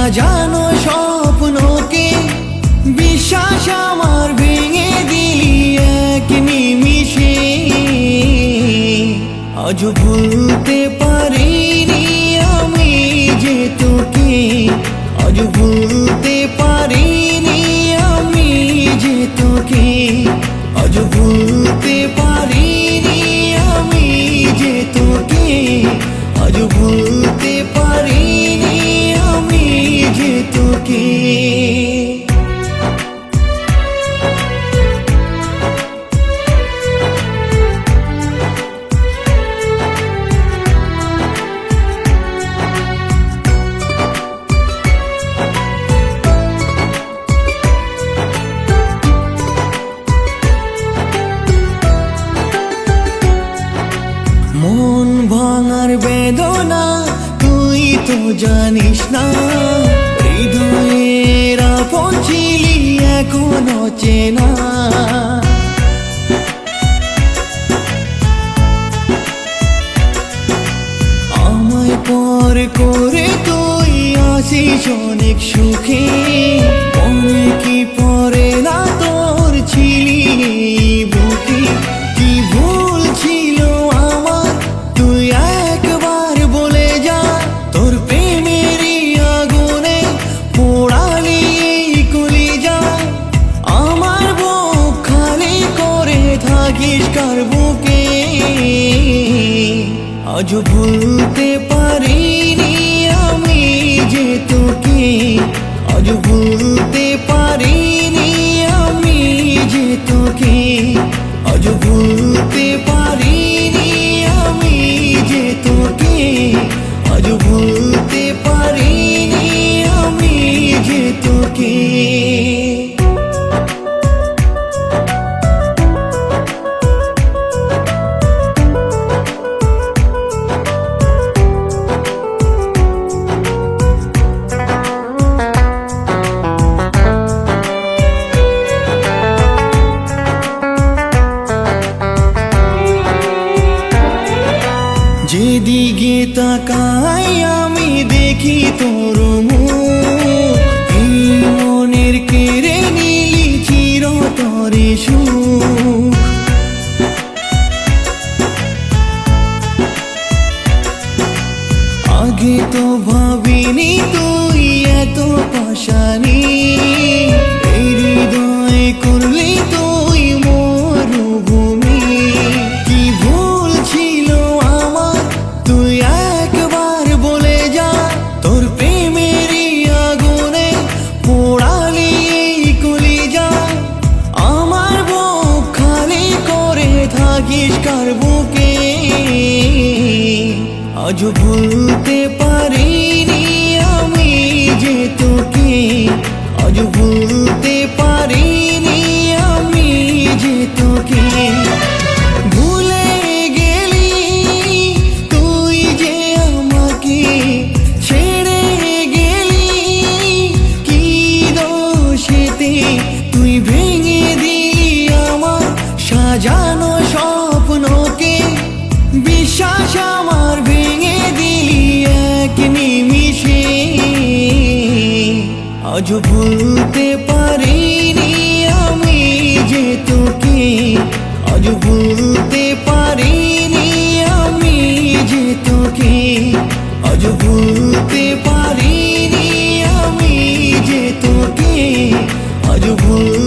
সাজানো স্বপ্নকে বিশ্বাস আমার ভেঙে দিলি এক নিমিষে। আজ ভুলতে পারিনি আমি যে তোকে, আজ ভুলতে পারিনি আমি যে তোকে, আজ ভুলতে পারিনি আমি যে তোকে, আজ ভুলতে পারিনি আমি যে তোকে। মন ভাঙার বেদনা তুই তো জানিস না, হৃদয়ের আপন ছিলি এখনো চেনা। আমায় পর করে তুই আসিস অনেক সুখে, মনে কি পড়ে না তোর ছিলি এই বুকে। কি ভুল ছিল আমার তুই একবার বলে যা, তোর প্রেমেরই আগুনে পোড়ালি এই কলিজা। আমার বুক খালি করে থাকিস কার বুকে। আজ ভুলতে পারিনি আমি যে তোকে, আজ ভুলতে পারিনি আমি যে তোকে, আজ ভুলতে পারিনি আমি যে তোকে, আজ ভুলতে পারিনি আমি যে তোকে। যেদিকে তাকাই আমি দেখি তোর মুখ, এই মনের কেড়ে নিলি চিরতরে সুখ। আগে তো ভাবিনি তুই এত পাশানি, এই হৃদয় করলি তুই মরুভূমি। কি ভুল ছিল আমার তুই একবার বলে যা, তোর প্রেমেরই আগুনে পোড়ালি এই কলিজা। আমার বুক খালি করে থাকিস কার বুকে। আজ ভুলতে পারিনি আমি যে তোকে, আজ ভুলতে পারিনি আমি যে তোকে। ভুলে গেলি তুই যে আমাকে, ছেড়ে গেলি কি দোষেতে। তুই ভেঙে দিলি আমার সাজানো স্বপ্নকে, বিশ্বাস আমার ভেঙে দিলি এক নিমিষে। আজ ভুলতে পারিনি আমি যে তোকে, আজ ভুলতে পারিনি আমি যে তোকে, আজ ভুলতে পারিনি আমি যে তোকে, আজ ভুল